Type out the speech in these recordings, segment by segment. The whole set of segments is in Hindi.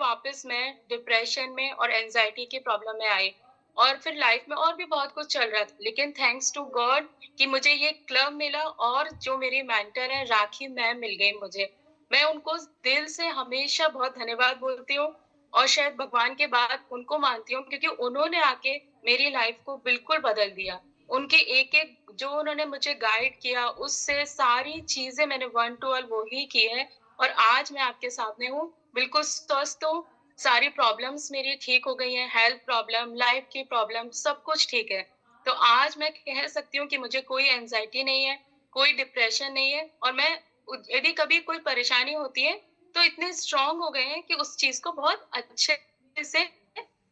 वापस मैं डिप्रेशन में और एंजाइटी की प्रॉब्लम में आई और फिर लाइफ में और भी बहुत कुछ चल रहा था। लेकिन थैंक्स टू गॉड कि मुझे ये क्लब मिला और जो मेरी मेंटर है राखी मैम मिल गई मुझे। मैं उनको दिल से हमेशा बहुत धन्यवाद बोलती हूँ और शायद भगवान के बाद उनको मानती हूँ क्योंकि उन्होंने आके मेरी लाइफ को बिल्कुल बदल दिया। उनके एक-एक जो उन्होंने मुझे गाइड किया उससे सारी चीज़ें मैंने वन टू ऑल वो ही की है और आज मैं आपके सामने हूँ, बिल्कुल स्वस्थ हूँ, सारी प्रॉब्लम्स मेरी ठीक हो गई हैं, हेल्थ प्रॉब्लम, लाइफ की प्रॉब्लम, सब कुछ ठीक है। तो आज मैं कह सकती हूँ कि मुझे कोई एंग्ज़ायटी नहीं है, कोई डिप्रेशन नहीं है और मैं यदि कभी कोई परेशानी होती है, तो इतने स्ट्रॉन्ग हो गए हैं कि उस चीज़ को बहुत अच्छे से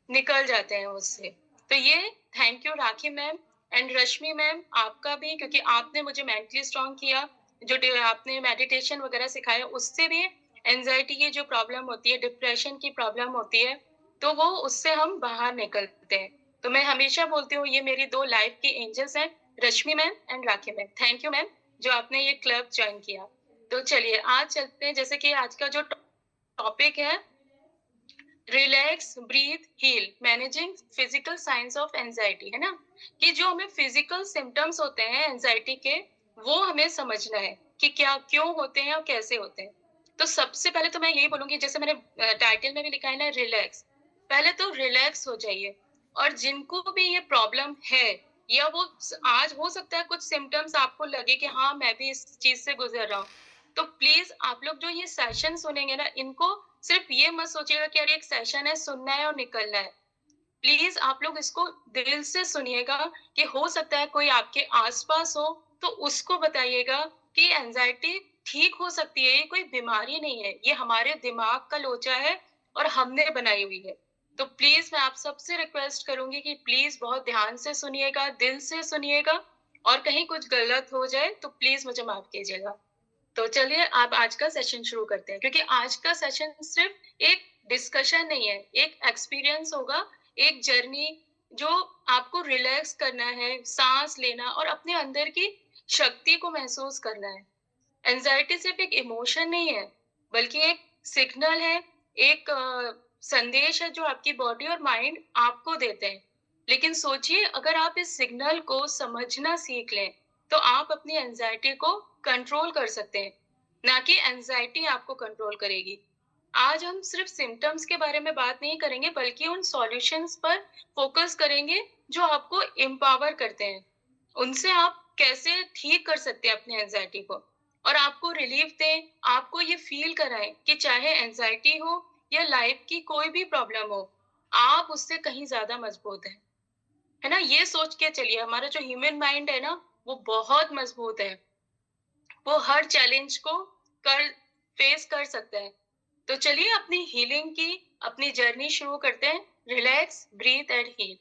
निकल जाते हैं उससे। तो ये thank you rakhi ma'am and Rashmi ma'am आपका भी क्योंकि आपने मुझे मेंटली स्ट्रॉन्ग किया, जो आपने मेडिटेशन वगैरह सिखाया उससे भी एंजाइटी की जो प्रॉब्लम होती है, डिप्रेशन की प्रॉब्लम होती है, तो वो उससे हम बाहर निकलते हैं। तो मैं हमेशा बोलती हूँ ये मेरी 2 लाइफ की एंजल्स हैं, Rashmi ma'am and Rakhi ma'am. Thank you ma'am, जो आपने ये क्लब जॉइन किया। तो चलिए आज चलते हैं जैसे कि आज का जो टॉपिक है relax, breathe, heal, managing physical science of anxiety है ना? कि जो हमें फिजिकल सिम्पटम्स होते हैं एंजाइटी के, वो हमें समझना है कि क्या क्यों होते हैं और कैसे होते हैं। तो सबसे पहले तो मैं यही बोलूँगी जैसे मैंने टाइटल में भी लिखा है ना रिलैक्स, पहले तो रिलैक्स हो जाइए और जिनको भी ये प्रॉब्लम है या वो आज हो सकता है कुछ सिम्पटम्स आपको लगे कि हाँ, मैं भी इस चीज़ से गुज़र रहा हूँ। तो प्लीज़ आप लोग जो ये सेशन सुनेंगे ना, इनको सिर्फ ये मत सोचिएगा कि अरे एक सेशन है, सुनना है और निकलना है। प्लीज़ आप लोग इसको दिल से सुनिएगा कि हो सकता है कोई आपके आस-पास हो, तो उसको बताइएगा कि एंग्ज़ायटी ठीक हो सकती है, ये कोई बीमारी नहीं है, ये हमारे दिमाग का लोचा है और हमने बनाई हुई है। तो प्लीज़ मैं आप सबसे रिक्वेस्ट करूँगी कि प्लीज़ बहुत ध्यान से सुनिएगा, दिल से सुनिएगा और कहीं कुछ गलत हो जाए तो प्लीज़ मुझे माफ़ कीजिएगा। तो चलिए आप आज का सेशन शुरू करते हैं क्योंकि आज का सेशन सिर्फ एक डिस्कशन नहीं है, एक एक्सपीरियंस होगा, एक जर्नी जो आपको रिलैक्स करना है, साँस लेना और अपने अंदर की शक्ति को महसूस करना है। एंग्ज़ायटी सिर्फ एक इमोशन नहीं है, बल्कि एक सिग्नल है, एक संदेश है जो आपकी बॉडी और माइंड आपको देते हैं। लेकिन सोचिए अगर आप इस सिग्नल को समझना सीख लें, तो आप अपनी एंग्ज़ायटी को कंट्रोल कर सकते हैं, ना कि एंग्ज़ायटी आपको कंट्रोल करेगी। आज हम सिर्फ सिम्पटम्स के बारे में बात नहीं करेंगे, बल्कि उन सॉल्यूशंस पर फ़ोकस करेंगे जो आपको एम्पावर करते हैं। उनसे आप कैसे ठीक कर सकते हैं अपनी एंग्ज़ायटी को और आपको रिलीफ़ दें, आपको ये फ़ील कराएँ कि चाहे एंग्ज़ायटी हो या लाइफ़ की कोई भी प्रॉब्लम हो, आप उससे कहीं ज़्यादा मज़बूत हैं। है ना? ये सोच के चलिए हमारा जो ह्यूमन माइंड है ना, वो बहुत मज़बूत है। वो हर चैलेंज को कर फेस कर सकता है। तो चलिए अपनी हीलिंग की अपनी जर्नी शुरू करते हैं। Relax, breathe and heal.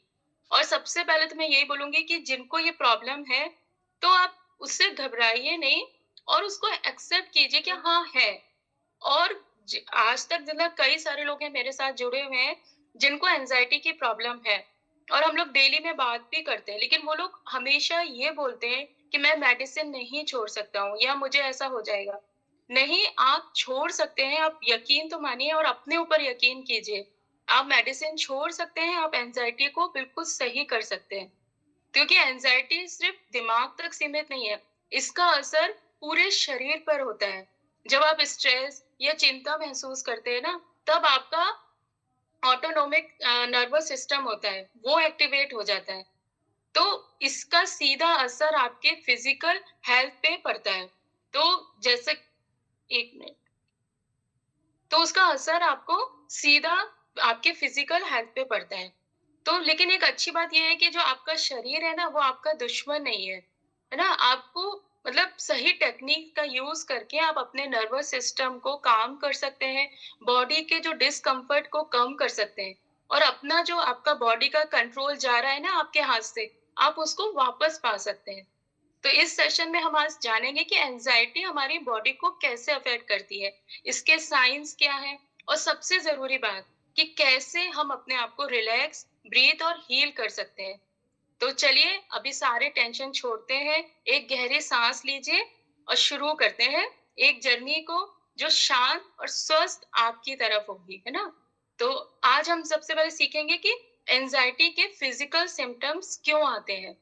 और सबसे पहले तो मैं यही बोलूँगी कि जिनको ये प्रॉब्लम है, तो आप उससे घबराइए नहीं और उसको एक्सेप्ट कीजिए कि हाँ, है। और आज तक मतलब कई सारे लोग हैं मेरे साथ जुड़े हुए हैं, जिनको एंग्ज़ायटी की प्रॉब्लम है और हम लोग डेली में बात भी करते हैं, लेकिन वो लोग हमेशा ये बोलते हैं कि मैं मेडिसिन नहीं छोड़ सकता हूँ या मुझे ऐसा हो जाएगा। नहीं, आप छोड़ सकते हैं, आप यकीन तो मानिए और अपने ऊपर यकीन कीजिए। आप मेडिसिन छोड़ सकते हैं, आप एंग्ज़ायटी को बिल्कुल सही कर सकते हैं। क्योंकि एंजाइटी सिर्फ दिमाग तक सीमित नहीं है, इसका असर पूरे शरीर पर होता है। जब आप स्ट्रेस या चिंता महसूस करते हैं ना, तब आपका ऑटोनॉमिक नर्वस सिस्टम होता है, वो एक्टिवेट हो जाता है। तो इसका सीधा असर आपके फिजिकल हेल्थ पे पड़ता है। तो जैसे 1 मिनट। तो उसका असर आपको सीधा आपके फिजिकल हेल्थ पे पड़ता है। तो लेकिन एक अच्छी बात ये है कि जो आपका शरीर है ना, वो आपका दुश्मन नहीं है। है ना? आपको मतलब सही टेक्नीक का यूज़ करके आप अपने नर्वस सिस्टम को काम कर सकते हैं, बॉडी के जो डिस्कम्फर्ट को कम कर सकते हैं और अपना जो आपका बॉडी का कंट्रोल जा रहा है ना आपके हाथ से, आप उसको वापस पा सकते हैं। तो इस सेशन में हम आज जानेंगे कि एंजाइटी हमारी बॉडी को कैसे अफेक्ट करती है, इसके साइंस क्या हैं और सबसे ज़रूरी बात कि कैसे हम अपने आप को रिलैक्स, ब्रीथ और हील कर सकते हैं। तो चलिए अभी सारे टेंशन छोड़ते हैं, एक गहरी सांस लीजिए और शुरू करते हैं एक जर्नी को जो शांत और स्वस्थ आपकी तरफ होगी, है ना? तो आज हम सबसे पहले सीखेंगे कि एंजाइटी के फिजिकल सिम्टम्स क्यों आते हैं।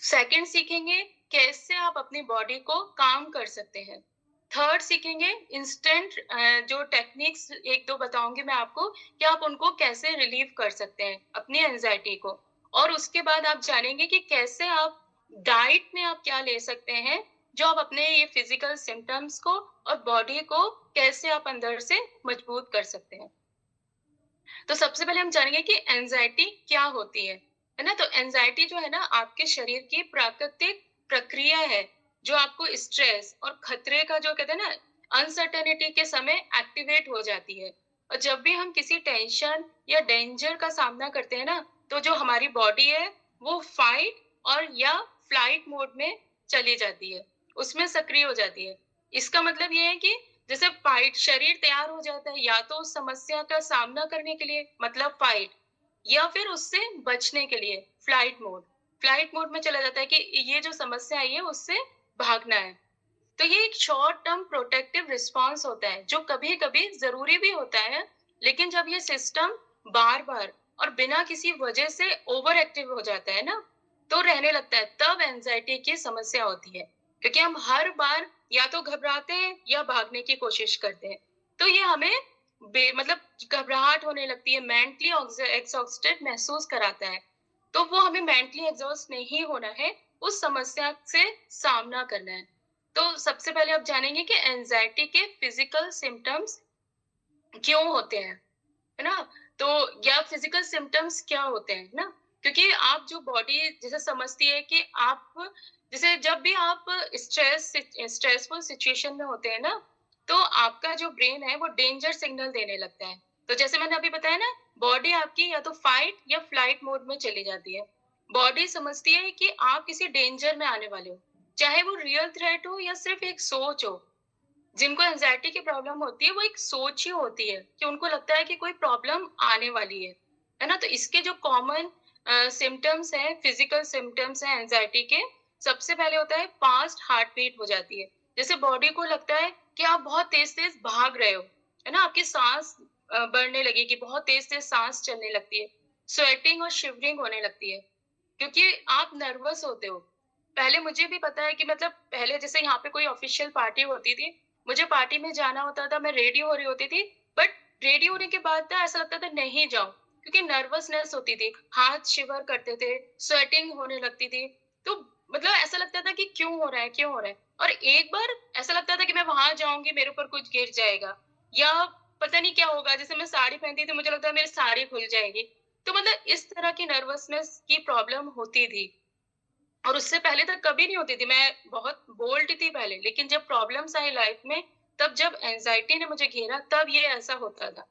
सेकंड सीखेंगे कैसे आप अपनी बॉडी को काम कर सकते हैं। थर्ड सीखेंगे इंस्टेंट जो टेक्निक्स एक दो बताऊंगी मैं आपको कि आप उनको कैसे रिलीव कर सकते हैं अपनी एंजाइटी को। और उसके बाद आप जानेंगे कि कैसे आप डाइट में आप क्या ले सकते हैं जो आप अपने ये फिजिकल सिम्टम्स को और बॉडी को कैसे आप अंदर से मजबूत कर सकते हैं। तो सबसे पहले हम जानेंगे कि एंजाइटी क्या होती है ना? तो एंजाइटी जो है ना आपके शरीर की प्राकृतिक प्रक्रिया है जो आपको स्ट्रेस और खतरे का जो कहते हैं ना अनसर्टेनिटी के समय एक्टिवेट हो जाती है। और जब भी हम किसी टेंशन या डेंजर का सामना करते हैं ना, तो जो हमारी बॉडी है वो फाइट और या फ्लाइट मोड में चली जाती है, उसमें सक्रिय हो जाती है। इसका मतलब ये है कि जैसे फाइट शरीर तैयार हो जाता है या तो उस समस्या का सामना करने के लिए मतलब फाइट, या फिर उससे बचने के लिए फ्लाइट मोड में चला जाता है कि ये जो समस्या आई है उससे भागना है। तो ये एक शॉर्ट टर्म प्रोटेक्टिव रिस्पॉन्स होता है जो कभी कभी जरूरी भी होता है, लेकिन जब ये सिस्टम बार बार और बिना किसी वजह से ओवर एक्टिव हो जाता है ना, तो रहने लगता है, तब एंजाइटी की समस्या होती है। क्योंकि हम हर बार या तो घबराते हैं या भागने की कोशिश करते हैं, तो ये हमें मतलब घबराहट होने लगती है, मेंटली एग्जॉस्टेड महसूस कराता है। तो वो हमें मेंटली एग्जॉस्ट नहीं होना है, उस समस्या से सामना करना है। तो सबसे पहले आप जानेंगे कि एंजाइटी के फिजिकल सिम्टम्स क्यों होते हैं, है ना? तो या फिजिकल सिम्पटम्स क्या होते हैं ना? क्योंकि आप जो बॉडी जैसे समझती है कि आप जैसे जब भी आप स्ट्रेसफुल सिचुएशन में होते हैं ना, तो आपका जो ब्रेन है वो डेंजर सिग्नल देने लगता है। तो जैसे मैंने अभी बताया ना, बॉडी आपकी या तो फाइट या फ्लाइट मोड में चली जाती है। बॉडी समझती है कि आप किसी डेंजर में आने वाले हो, चाहे वो रियल थ्रेट हो या सिर्फ एक सोच हो। जिनको एंजाइटी की प्रॉब्लम होती है वो एक सोच ही होती है कि उनको लगता है कि कोई प्रॉब्लम आने वाली है ना? तो इसके जो कॉमन सिम्टम्स हैं, फिजिकल सिम्टम्स हैं एंजाइटी के, सबसे पहले होता है फास्ट हार्ट बीट हो जाती है। जैसे बॉडी को लगता है कि आप बहुत तेज तेज भाग रहे हो, है ना? आपकी सांस बढ़ने लगेगी, बहुत तेज तेज सांस चलने लगती है, स्वेटिंग और शिवरिंग होने लगती है, क्योंकि आप नर्वस होते हो। पहले मुझे भी पता है कि मतलब पहले जैसे यहाँ पे कोई ऑफिशियल पार्टी होती थी, मुझे पार्टी में जाना होता था, मैं रेडी हो रही होती थी, बट रेडी होने के बाद ना ऐसा लगता था नहीं जाऊँ, क्योंकि नर्वसनेस होती थी, हाथ शिवर करते थे, स्वेटिंग होने लगती थी। तो मतलब ऐसा लगता था कि क्यों हो रहा है, क्यों हो रहा है? और एक बार ऐसा लगता था कि मैं वहाँ जाऊँगी, मेरे ऊपर कुछ गिर जाएगा या पता नहीं क्या होगा। जैसे मैं साड़ी पहनती थी, मुझे लगता है मेरी साड़ी खुल जाएगी। तो मतलब इस तरह की नर्वसनेस की प्रॉब्लम होती थी। और उससे पहले तक कभी नहीं होती थी, मैं बहुत बोल्ड थी पहले, लेकिन जब प्रॉब्लम्स आई लाइफ में, तब जब एंजाइटी ने मुझे घेरा, तब ये ऐसा होता था।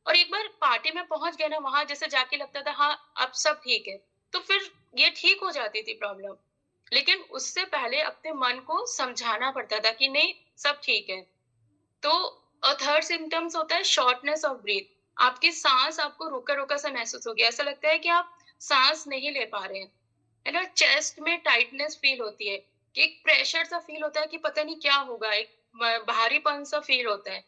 और एक बार पार्टी में पहुंच गए ना, वहां जैसे जाके लगता था हाँ अब सब ठीक है, तो फिर ये ठीक हो जाती थी प्रॉब्लम। लेकिन उससे पहले अपने मन को समझाना पड़ता था कि नहीं, सब ठीक है। तो थर्ड सिम्टम्स होता है शॉर्टनेस ऑफ ब्रीथ। आपकी सांस आपको रुका रुका सा महसूस हो गया, ऐसा लगता है कि आप सांस नहीं ले पा रहे हैं, है ना? चेस्ट में टाइटनेस फील होती है, कि एक प्रेशर सा फील होता है कि पता नहीं क्या होगा, एक भारीपन सा फील होता है।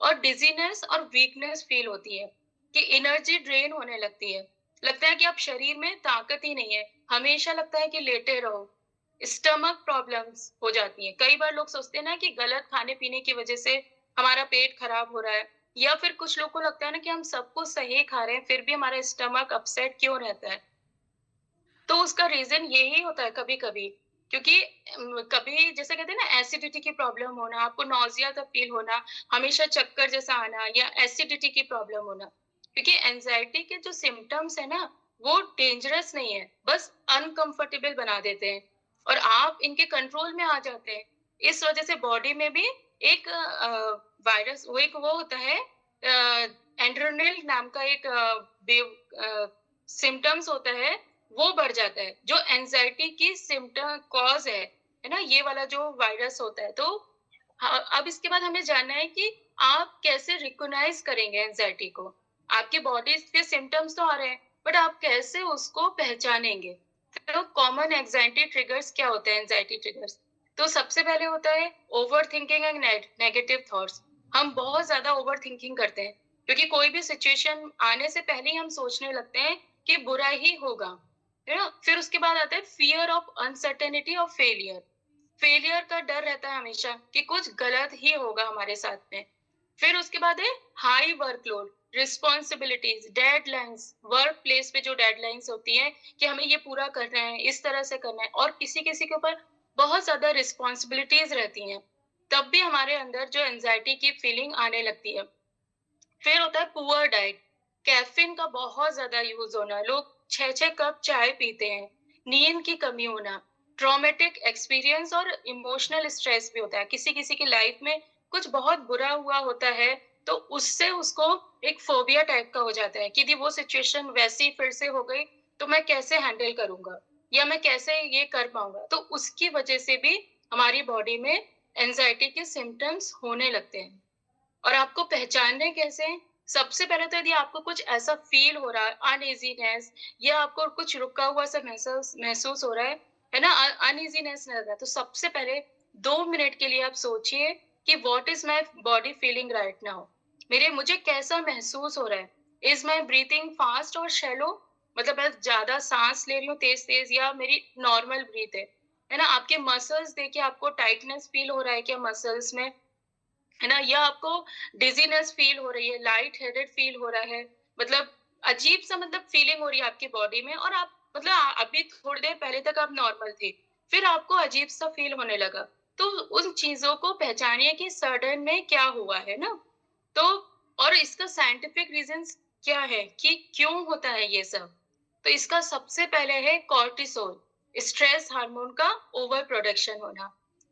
और डिजीनेस और वीकनेस फील होती है, कि एनर्जी ड्रेन होने लगती है, लगता है कि आप शरीर में ताकत ही नहीं है, हमेशा लगता है कि लेटे रहो। स्टमक प्रॉब्लम्स हो जाती हैं। कई बार लोग सोचते हैं ना कि गलत खाने पीने की वजह से हमारा पेट खराब हो रहा है, या फिर कुछ लोग को लगता है ना कि हम सब कुछ सही खा रहे हैं फिर भी हमारा स्टमक अपसेट क्यों रहता है। तो उसका रीज़न यही होता है कभी-कभी, क्योंकि कभी जैसे कहते हैं ना एसिडिटी की प्रॉब्लम होना, आपको नॉज़िया सा फ़ील होना, हमेशा चक्कर जैसा आना या एसिडिटी की प्रॉब्लम होना। क्योंकि एंग्ज़ायटी के जो सिम्पटम्स हैं ना, वो डेंजरस नहीं है, बस अनकम्फ़र्टेबल बना देते हैं और आप इनके कंट्रोल में आ जाते हैं। इस वज़ह से बॉडी में भी एक वायरस वो एक वो होता है एड्रेनल नाम का एक सिम्पटम्स होता है, वो बढ़ जाता है, जो एंग्ज़ायटी की सिम्पटम कॉज़ है ना? ये वाला जो वायरस होता है। तो अब इसके बाद हमें जानना है कि आप कैसे रिकॉग्नाइज़ करेंगे एंग्ज़ायटी को? आपकी बॉडी के सिम्पटम्स तो आ रहे हैं, बट आप कैसे उसको पहचानेंगे? तो कॉमन एंग्ज़ायटी ट्रिगर्स क्या होते हैं एंग्ज़ायटी ट्रिगर्स? तो सबसे पहले होता है ओवरथिंकिंग एंड नेगेटिव थॉट्स। हम बहुत ज़्यादा ओवरथिंकिंग करते हैं। क्योंकि कोई भी सिचुएशन आने से पहले ही हम सोचने लगते हैं कि बुरा ही होगा, है ना? फिर उसके बाद आता है fear of uncertainty of failure. Failure का डर रहता है हमेशा कि कुछ गलत ही होगा हमारे साथ में। फिर उसके बाद है high workload, responsibilities, deadlines, work place पे जो डेडलाइंस होती है कि हमें ये पूरा करना है, इस तरह से करना है, और किसी किसी के ऊपर बहुत ज्यादा रिस्पॉन्सिबिलिटीज रहती हैं, तब भी हमारे अंदर जो एंजाइटी की फीलिंग आने लगती है। फिर होता है पुअर डाइट, कैफीन का बहुत ज्यादा यूज होना, लोग 6-6 कप चाय पीते हैं, नींद की कमी होना, ट्रॉमेटिक एक्सपीरियंस और इमोशनल स्ट्रेस भी होता है। किसी किसी की लाइफ में कुछ बहुत बुरा हुआ होता है, तो उससे उसको एक फोबिया टाइप का हो जाता है कि यदि वो सिचुएशन वैसी फिर से हो गई तो मैं कैसे हैंडल करूंगा, या मैं कैसे ये कर पाऊंगा। तो उसकी वजह से भी हमारी बॉडी में एंजाइटी के सिम्टम्स होने लगते हैं। और आपको पहचानना कैसे है? सबसे पहले तो यदि आपको कुछ ऐसा फ़ील हो रहा है, अनईज़ीनेस, या आपको कुछ रुका हुआ सा महसूस महसूस हो रहा है ना? अनईज़ीनेस लग रहा है, तो सबसे पहले 2 मिनट के लिए आप सोचिए कि what is my body feeling right now? मुझे कैसा महसूस हो रहा है? इज़ माय ब्रीथिंग फास्ट और शैलो? मतलब मैं ज़्यादा साँस ले रही हूँ तेज़-तेज़, या मेरी नॉर्मल ब्रीथ है ना? आपके मसल्स देखिए, आपको टाइटनेस फ़ील हो रहा है क्या मसल्स में? है ना? या आपको डिज़ीनेस फ़ील हो रही है, लाइट हेडेड फ़ील हो रहा है, मतलब अजीब-सा मतलब फ़ीलिंग हो रही है आपकी बॉडी में, और आप मतलब अभी थोड़ी देर पहले तक आप नॉर्मल थे, फिर आपको अजीब-सा फ़ील होने लगा। तो उन चीज़ों को पहचानिए कि सडन में क्या हुआ, है ना? तो और इसका साइंटिफिक रीज़न्स क्या है कि क्यों होता है ये सब? तो इसका सबसे पहले है कॉर्टिसोल, स्ट्रेस हार्मोन का ओवर प्रोडक्शन होना।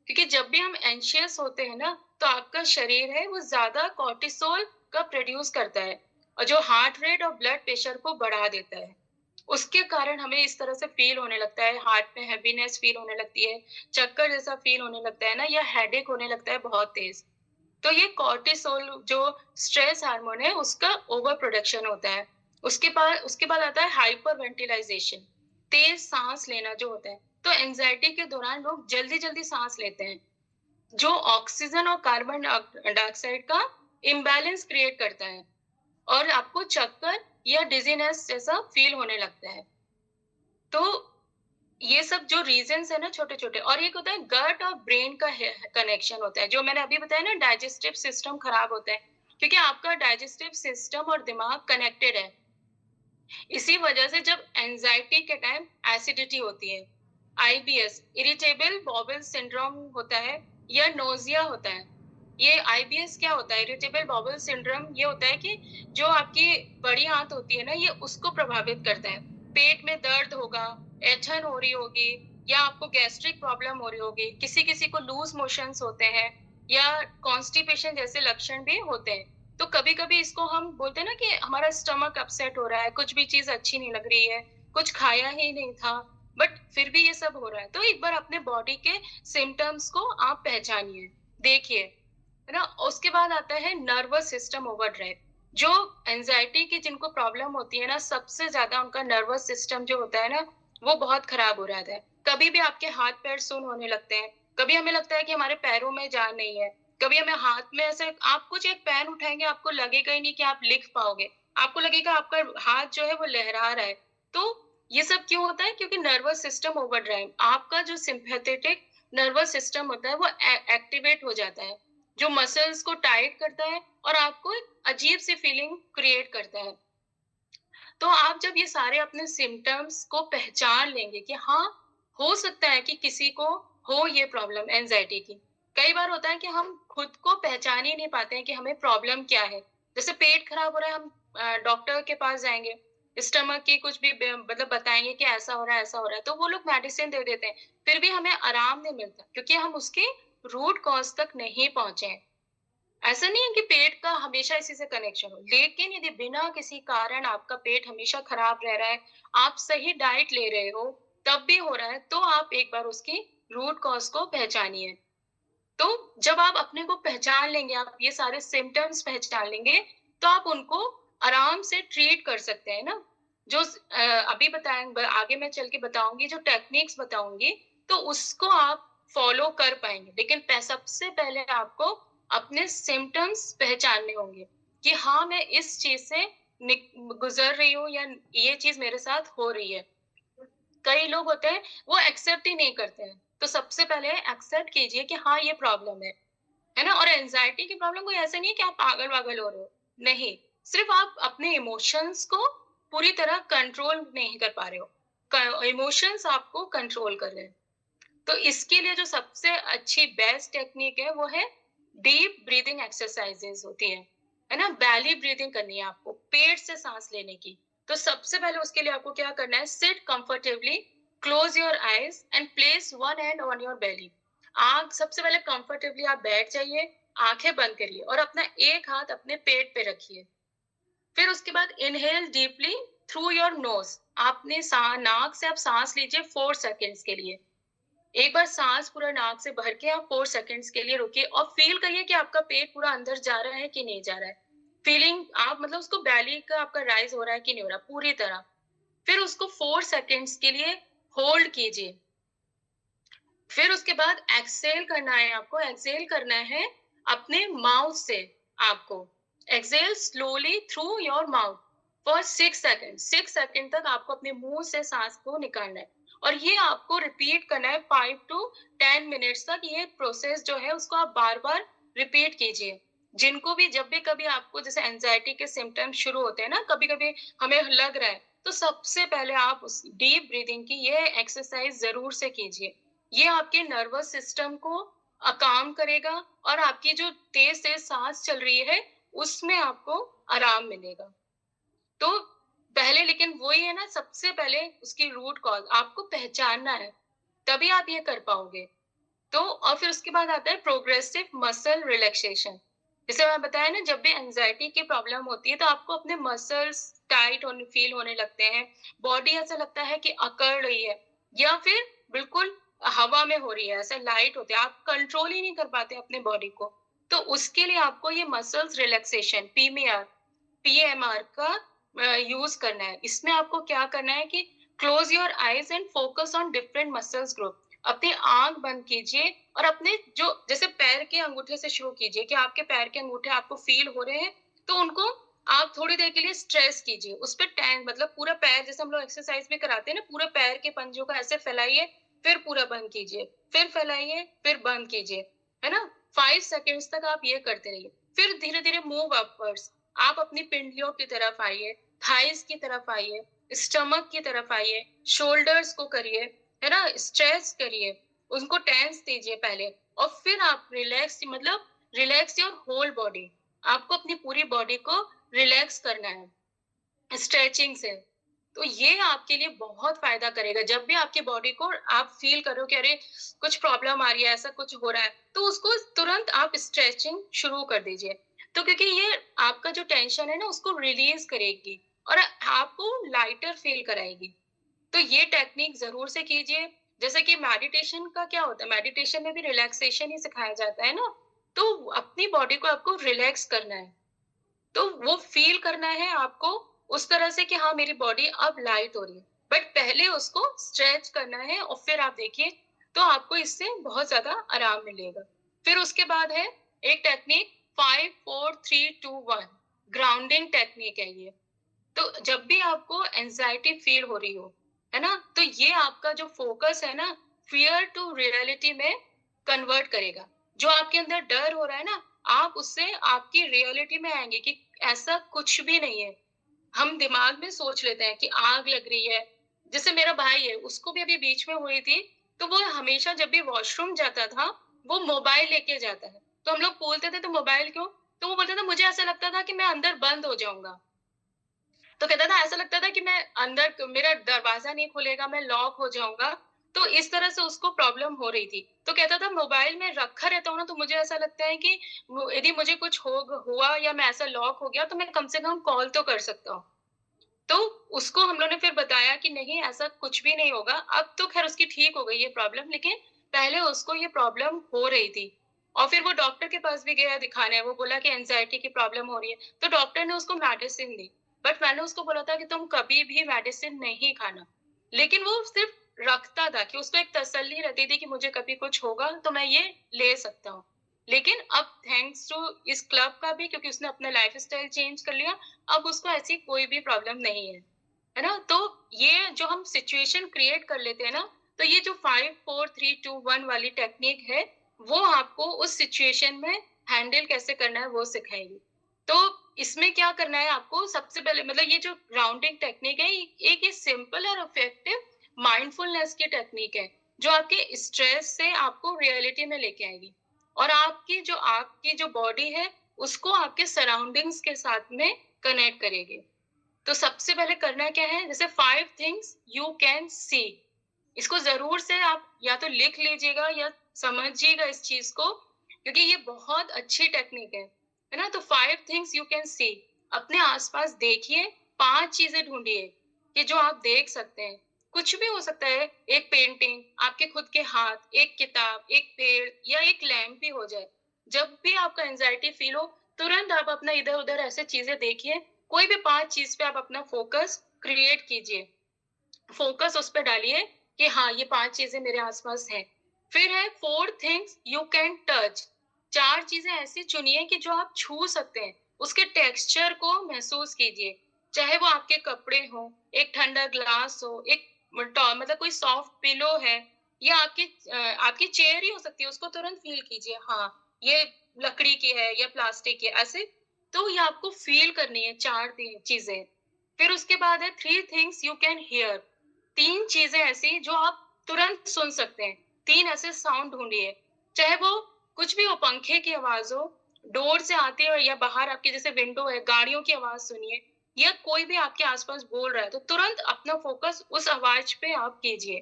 क्योंकि जब भी हम एंशियस होते हैं ना, तो आपका शरीर है वो ज़्यादा कॉर्टिसोल का प्रोड्यूस करता है, और जो हार्ट रेट और ब्लड प्रेशर को बढ़ा देता है। उसके कारण हमें इस तरह से फ़ील होने लगता है, हार्ट में हेवीनेस फ़ील होने लगती है, चक्कर जैसा फ़ील होने लगता है ना, या हेडेक होने लगता है बहुत तेज़। तो ये कॉर्टिसोल जो स्ट्रेस हार्मोन है, उसका ओवर प्रोडक्शन होता है। उसके बाद आता है हाइपर वेंटिलाइजेशन, तेज सांस लेना जो होता है। तो एंजाइटी के दौरान लोग जल्दी जल्दी सांस लेते हैं, जो ऑक्सीजन और कार्बन डाइऑक्साइड का इम्बैलेंस क्रिएट करता है, और आपको चक्कर या डिजीनेस जैसा फील होने लगता है। तो ये सब जो रीजंस है ना छोटे-छोटे, और एक होता है गट और ब्रेन का कनेक्शन होता है, जो मैंने अभी बताया ना, डाइजेस्टिव सिस्टम खराब होता है, क्योंकि आपका डाइजेस्टिव सिस्टम और दिमाग कनेक्टेड है। इसी वजह से जब एंजाइटी के टाइम एसिडिटी होती है, आईबीएस, इरिटेबल बॉवल सिंड्रोम होता है, या नोजिया होता है। ये आईबीएस क्या होता है? इरिटेबल बॉवल सिंड्रोम ये होता है कि जो आपकी बड़ी आंत होती है ना, ये उसको प्रभावित करता है। पेट में दर्द होगा, ऐंठन हो रही होगी, या आपको गैस्ट्रिक प्रॉब्लम हो रही होगी। किसी-किसी को लूज़ मोशंस होते हैं, या कॉन्स्टिपेशन जैसे लक्षण भी होते हैं। तो कभी-कभी इसको हम बोलते हैं ना कि हमारा स्टमक अपसेट हो रहा है, कुछ भी चीज़ अच्छी नहीं लग रही है, कुछ खाया ही नहीं था, बट फिर भी ये सब हो रहा है। तो एक बार अपने बॉडी के सिम्पटम्स को आप पहचानिए, देखिए, है ना? उसके बाद आता है नर्वस सिस्टम ओवरड्राइव। जो एंजाइटी की जिनको प्रॉब्लम होती है ना, सबसे ज़्यादा उनका नर्वस सिस्टम जो होता है ना, वो बहुत खराब हो रहता है। कभी भी आपके हाथ-पैर सुन्न होने लगते हैं, कभी हमें लगता है कि हमारे पैरों में जान नहीं है, कभी हमें हाथ में ऐसे आप कुछ एक पेन उठाएँगे, आपको लगेगा ही नहीं कि आप लिख पाओगे। आपको लगेगा आपका हाथ जो है वो लहरा रहा है। तो ये सब क्यों होता है? क्योंकि नर्वस सिस्टम ओवरड्राइव, आपका जो सिम्पैथेटिक नर्वस सिस्टम होता है वो एक्टिवेट हो जाता है, जो मसल्स को टाइट करता है और आपको एक अजीब-सी फीलिंग क्रिएट करता है। तो आप जब ये सारे अपने सिम्पटम्स को पहचान लेंगे कि हाँ, हो सकता है कि किसी को हो ये प्रॉब्लम एंजाइटी की। कई बार होता है कि हम खुद को पहचान ही नहीं पाते हैं कि हमें प्रॉब्लम क्या है। जैसे पेट खराब हो रहा है, हम डॉक्टर के पास जाएँगे, स्टमक की कुछ भी मतलब बताएँगे कि ऐसा हो रहा है, ऐसा हो रहा है, तो वो लोग मेडिसिन दे देते हैं। फिर भी हमें आराम नहीं मिलता, क्योंकि हम उसके रूट कॉज़ तक नहीं पहुँचे हैं। ऐसा नहीं है कि पेट का हमेशा इसी से कनेक्शन हो, लेकिन यदि बिना किसी कारण आपका पेट हमेशा खराब रह रहा है, आप सही डाइट ले रहे हो, तब भी हो रहा है, तो आप एक बार उसकी रूट कॉज़ को पहचानिए। तो जब आप अपने को पहचान लेंगे, आप ये सारे सिम्पटम्स पहचान लेंगे, तो आप उनको आराम से ट्रीट कर सकते हैं ना। अभी बताएँ ब आगे मैं चल के बताऊँगी, जो टेक्निक्स बताऊँगी, तो उसको आप फ़ॉलो कर पाएँगे। लेकिन सबसे पहले आपको अपने सिम्पटम्स पहचानने होंगे। कि हाँ, मैं इस चीज़ से गुज़र रही हूँ या ये चीज़ मेरे साथ हो रही है। कई लोग होते हैं, वो एक्सेप्ट ही नहीं करते हैं। तो सबसे पहले एक्सेप्ट कीजिए कि हाँ, ये प्रॉब्लम है ना? और एंग्ज़ायटी की प्रॉब्लम कोई ऐसा नहीं है कि आप पागल-वागल हो रहे हो। नहीं, सिर्फ़ आप अपने इमोशंस को पूरी तरह कंट्रोल नहीं कर पा रहे हो। क इमोशंस आपको कंट्रोल कर रहे हैं। तो इसके लिए जो सबसे अच्छी बेस्ट टेक्निक है वो है डीप ब्रीदिंग एक्सरसाइजेज होती है ना? बेली ब्रीदिंग करनी है आपको, पेट से सांस लेने की। तो सबसे पहले उसके लिए आपको क्या करना है, seat comfortably, close your eyes and place one hand on your belly. आंख सबसे पहले कंफर्टेबली आप बैठ जाइए, आंखें बंद करिए और अपना एक हाथ अपने पेट पे रखिए। फिर उसके बाद inhale deeply through your nose. आपने नाक से आप सांस लीजिए 4 सेकेंड्स के लिए। एक बार सांस पूरा नाक से भर के आप 4 सेकंड्स के लिए रुकिए और फील करिए कि आपका पेट पूरा अंदर जा रहा है कि नहीं जा रहा है। फीलिंग आप मतलब उसको बैली का आपका राइज हो रहा है कि नहीं हो रहा पूरी तरह। फिर उसको 4 सेकंड्स के लिए होल्ड कीजिए। फिर उसके बाद एक्सहेल करना है आपको। एक्सहेल करना है अपने माउथ से आपको। Exhale slowly through your mouth for 6 second. 6 second तक आपको अपने मुंह से सांस को निकालना है और ये आपको रिपीट करना है 5 to 10 मिनट्स तक। ये प्रोसेस जो है उसको आप बार बार रिपीट कीजिए। जिनको भी जब भी कभी आपको जैसे एंजाइटी के सिम्टम्स शुरू होते हैं ना, कभी कभी हमें लग रहा है, तो सबसे पहले आप उस डीप ब्रीदिंग की ये एक्सरसाइज जरूर से कीजिए। ये आपके नर्वस सिस्टम को काम करेगा और आपकी जो तेज-तेज साँस चल रही है, उसमें आपको आराम मिलेगा। तो पहले लेकिन वही है ना, सबसे पहले उसकी रूट कॉज़ आपको पहचानना है, तभी आप ये कर पाओगे। तो और फिर उसके बाद आता है प्रोग्रेसिव मसल रिलैक्सेशन। जैसे मैं बताया ना, जब भी एंजाइटी की प्रॉब्लम होती है तो आपको अपने मसल्स टाइट होने फील होने लगते हैं, बॉडी ऐसा लगता है कि अकड़ रही है या फिर बिल्कुल हवा में हो रही है, ऐसा लाइट होते हैं, आप कंट्रोल ही नहीं कर पाते अपने बॉडी को। तो उसके लिए आपको ये मसल्स रिलैक्सेशन पीएमआर का यूज करना है। इसमें आपको क्या करना है कि close your eyes and focus on different muscles group. अपनी आंख बंद कीजिए और अपने जो जैसे पैर के अंगूठे से शुरू कीजिए कि आपके पैर के अंगूठे आपको फील हो रहे हैं, तो उनको आप थोड़ी देर के लिए स्ट्रेस कीजिए। उस पे टें मतलब पूरा पैर, जैसे हम लोग एक्सरसाइज भी कराते हैं ना, पूरे पैर के पंजों को ऐसे फैलाइए, फिर पूरा बंद कीजिए, फिर फैलाइए, फिर बंद कीजिए, है ना? 5 सेकंड्स तक आप ये करते रहिए। फिर धीरे-धीरे मूव अपवर्ड्स। आप अपनी पिंडलियों की तरफ आइए, थाइज़ की तरफ आइए, स्टमक की तरफ आइए, शोल्डर्स को करिए, है ना? स्ट्रेच करिए, उनको टेंस दीजिए पहले और फिर आप रिलैक्स योर होल बॉडी। आपको अपनी पूरी बॉडी को रिलैक्स करना है स्ट्रेचिंग से। तो ये आपके लिए बहुत फ़ायदा करेगा। जब भी आपकी बॉडी को आप फ़ील करो कि अरे! कुछ प्रॉब्लम आ रही है, ऐसा कुछ हो रहा है, तो उसको तुरंत आप स्ट्रेचिंग शुरू कर दीजिए। तो क्योंकि ये आपका जो टेंशन है ना, उसको रिलीज़ करेगी और आपको लाइटर फ़ील कराएगी। तो ये टेक्निक ज़रूर से कीजिए। जैसे कि मेडिटेशन का क्या होता है, मेडिटेशन में भी रिलैक्सेशन ही सिखाया जाता है ना, तो अपनी बॉडी को आपको रिलैक्स करना है। तो वो फ़ील करना है आपको उस तरह से कि हाँ, मेरी बॉडी अब लाइट हो रही है। बट पहले उसको स्ट्रेच करना है और फिर आप देखिए, तो आपको इससे बहुत ज़्यादा आराम मिलेगा। फिर उसके बाद है एक टेक्निक 5, 4, 3, 2, 1 ग्राउंडिंग टेक्निक है ये। तो जब भी आपको एंग्ज़ायटी फ़ील हो रही हो, है ना? तो ये आपका जो फ़ोकस है ना, फ़ियर टू रियलिटी में कन्वर्ट करेगा। जो आपके अंदर डर हो रहा है ना, आप उससे आपकी रियलिटी में आएँगे कि ऐसा कुछ भी नहीं है। हम दिमाग में सोच लेते हैं कि आग लग रही है। जैसे मेरा भाई है, उसको भी अभी बीच में हुई थी, तो वो हमेशा जब भी वॉशरूम जाता था, वो मोबाइल लेके जाता है। तो हम लोग बोलते थे, "तो मोबाइल क्यों?" तो वो बोलता था, "मुझे ऐसा लगता था कि मैं अंदर बंद हो जाऊँगा।" तो कहता था ऐसा लगता था कि मैं अंदर मेरा दरवाज़ा नहीं खुलेगा, मैं लॉक हो जाऊँगा। तो इस तरह से उसको प्रॉब्लम हो रही थी। तो कहता था मोबाइल मैं रखा रहता हूँ ना, तो मुझे ऐसा लगता है कि यदि मुझे कुछ हुआ या मैं ऐसा लॉक हो गया तो मैं कम से कम कॉल तो कर सकता हूँ। तो उसको हम लोग ने फिर बताया कि नहीं, ऐसा कुछ भी नहीं होगा। अब तो ख़ैर उसकी ठीक हो गई है प्रॉब्लम, लेकिन पहले उसको ये प्रॉब्लम हो रही थी। और फिर वो डॉक्टर के पास भी गया दिखाने, वो बोला कि एंग्ज़ायटी की प्रॉब्लम हो रही है। तो डॉक्टर ने उसको मेडिसिन दी। बट मैंने उसको बोला था कि तुम कभी भी मेडिसिन नहीं खाना। लेकिन वो सिर्फ़ रखता था कि उसको एक तसल्ली रहती थी कि मुझे कभी कुछ होगा तो मैं ये ले सकता हूँ। लेकिन अब थैंक्स टू इस क्लब का भी, क्योंकि उसने अपना लाइफ़स्टाइल चेंज कर लिया, अब उसको ऐसी कोई भी प्रॉब्लम नहीं है। है ना? तो ये जो हम सिचुएशन क्रिएट कर लेते हैं ना, तो ये जो 5, 4, 3, 2, 1 वाली टेक्निक है, वो आपको उस सिचुएशन में हैंडल कैसे करना है, वो सिखाएगी। तो इसमें क्या करना है आपको सबसे पहले, मतलब ये जो राउंडिंग टेक्निक है, एक ये सिंपल और इफेक्टिव माइंडफुलनेस की टेक्निक है, जो आपके स्ट्रेस से आपको रियलिटी में लेके आएगी और आपकी जो बॉडी है, उसको आपके सराउंडिंग्स के साथ में कनेक्ट करेगी। तो सबसे पहले करना क्या है, जैसे 5 थिंग्स यू कैन सी, इसको ज़रूर से आप या तो लिख लीजिएगा या समझिएगा इस चीज़ को, क्योंकि ये बहुत अच्छी टेक्निक है ना? तो 5 थिंग्स यू कैन सी, अपने आस-पास देखिए, 5 चीज़ें ढूँढिए कि जो आप देख सकते हैं। कुछ भी हो सकता है, एक पेंटिंग, आपके खुद के हाथ, एक किताब, एक पेड़ या एक लैंप भी हो जाए। जब भी आपको एंग्ज़ायटी फ़ील हो, तुरंत आप अपना इधर-उधर ऐसे चीज़ें देखिए, कोई भी 5 चीज़ पे आप अपना फ़ोकस क्रिएट कीजिए। फ़ोकस उस पे डालिए कि हाँ, ये 5 चीज़ें मेरे आस-पास हैं। फिर है 4 थिंग्स यू कैन टच, 4 चीज़ें ऐसी चुनिए कि जो आप छू सकते हैं। उसके टेक्सचर को महसूस कीजिए। चाहे वो आपके कपड़े हों, एक ठंडा ग्लास हो, एक मतलब कोई सॉफ्ट पिलो है या आपकी चेयर ही हो सकती है, उसको तुरंत फ़ील कीजिए। हाँ, ये लकड़ी की है या प्लास्टिक की है, ऐसे। तो ये आपको फ़ील करनी है 4 चीज़ें। फिर उसके बाद है 3 थिंग्स यू कैन हियर, 3 चीज़ें ऐसी जो आप तुरंत सुन सकते हैं। 3 ऐसे साउंड ढूँढिए, चाहे वो कुछ भी हो, पंखे की आवाज़ हो, डोर से आती हो या बाहर आपकी जैसे विंडो है, गाड़ियों की आवाज़ सुनिए या कोई भी आपके आस-पास बोल रहा है, तो तुरंत अपना फ़ोकस उस आवाज़ पे आप कीजिए,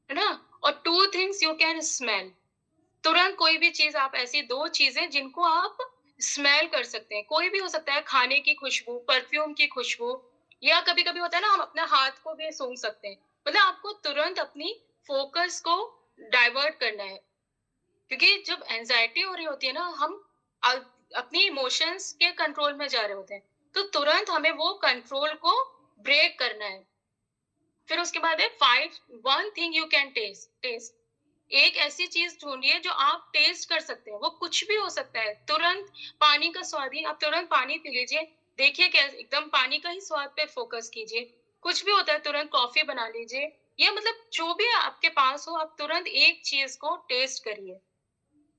है ना? और 2 थिंग्स यू कैन स्मेल, तुरंत कोई भी चीज़, आप ऐसी 2 चीज़ें जिनको आप स्मेल कर सकते हैं। कोई भी हो सकता है, खाने की खुशबू, परफ्यूम की खुशबू या कभी-कभी होता है ना, हम अपने हाथ को भी सूंघ सकते हैं। मतलब आपको तुरंत अपनी फ़ोकस को डाइवर्ट करना है। क्योंकि जब एंग्ज़ायटी हो रही होती है ना, हम अ, अपनी इमोशंस के कंट्रोल में जा रहे होते हैं। तो तुरंत हमें वो कंट्रोल को ब्रेक करना है। फिर उसके बाद है 5 1 थिंग यू कैन टेस्ट, एक ऐसी चीज़ ढूँढिए जो आप टेस्ट कर सकते हैं, वो कुछ भी हो सकता है। तुरंत पानी का स्वाद ही, आप तुरंत पानी पी लीजिए, देखिए कैस एकदम पानी का ही स्वाद पे फ़ोकस कीजिए। कुछ भी होता है, तुरंत कॉफ़ी बना लीजिए या मतलब जो भी आपके पास हो, आप तुरंत एक चीज़ को टेस्ट करिए।